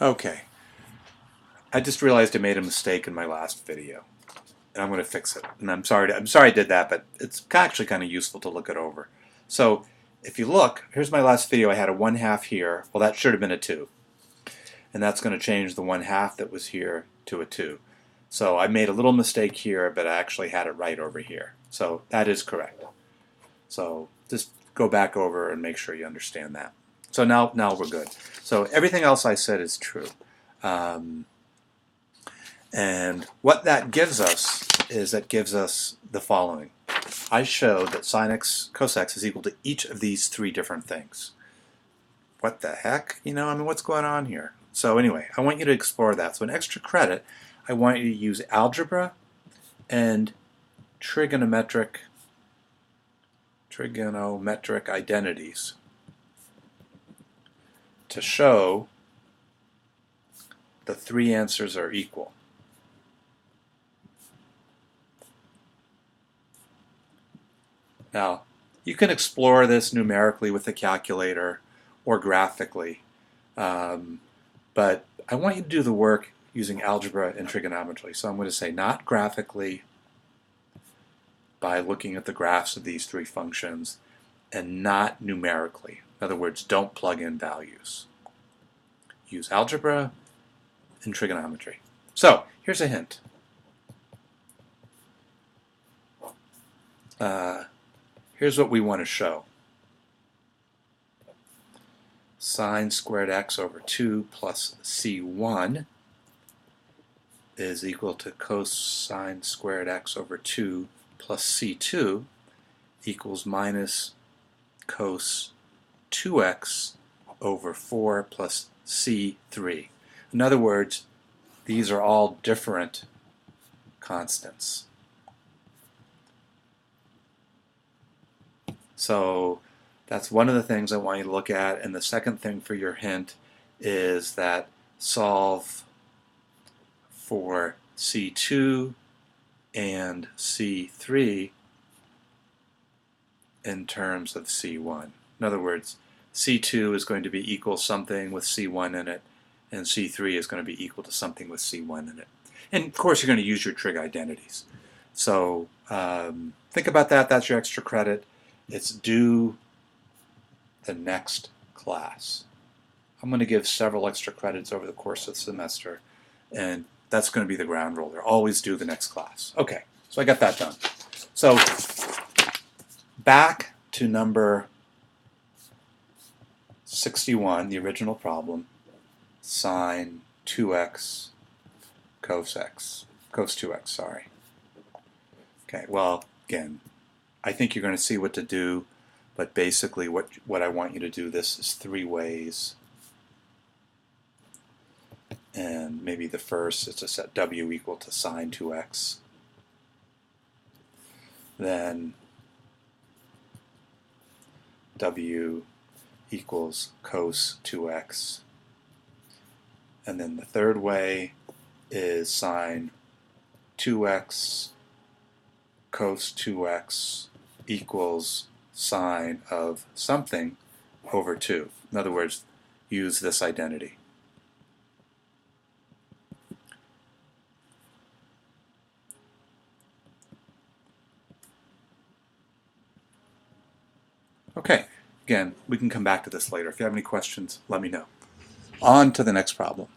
Okay, I just realized I made a mistake in my last video, and I'm going to fix it. And I'm sorry I did that, but it's actually kind of useful to look it over. So if you look, here's my last video. I had a 1/2 here. Well, that should have been a 2. And that's going to change the 1/2 that was here to a 2. So I made a little mistake here, but I actually had it right over here. So that is correct. So just go back over and make sure you understand that. So now we're good. So everything else I said is true. And what that gives us is that gives us the following. I showed that sin x cos x is equal to each of these 3 different things. What the heck? You know, I mean, what's going on here? So anyway, I want you to explore that. So an extra credit, I want you to use algebra and trigonometric identities to show the 3 answers are equal. Now, you can explore this numerically with a calculator or graphically, but I want you to do the work using algebra and trigonometry. So I'm going to say not graphically by looking at the graphs of these 3 functions, and not numerically. In other words, don't plug in values. Use algebra and trigonometry. So here's a hint. Here's what we want to show. Sine squared x over 2 plus c1 is equal to cosine squared x over 2 plus c2 equals minus cos 2x over 4 plus c3. In other words, these are all different constants. So that's one of the things I want you to look at. And the second thing for your hint is that solve for C2 and C3 in terms of C1. In other words, C2 is going to be equal something with C1 in it, and C3 is going to be equal to something with C1 in it. And of course, you're going to use your trig identities. So think about that. That's your extra credit. It's due the next class. I'm going to give several extra credits over the course of the semester, and that's going to be the ground rule. They're always due the next class. Okay, so I got that done. So back to number 61, the original problem, sine 2x cos 2x, sorry. Okay, well, again, I think you're going to see what to do, but basically what I want you to do, this is 3 ways. And maybe the first is to set w equal to sine 2x. Then w equals cos 2x. And then the third way is sine 2x cos 2x equals sine of something over 2. In other words, use this identity. Okay, again, we can come back to this later. If you have any questions, let me know. On to the next problem.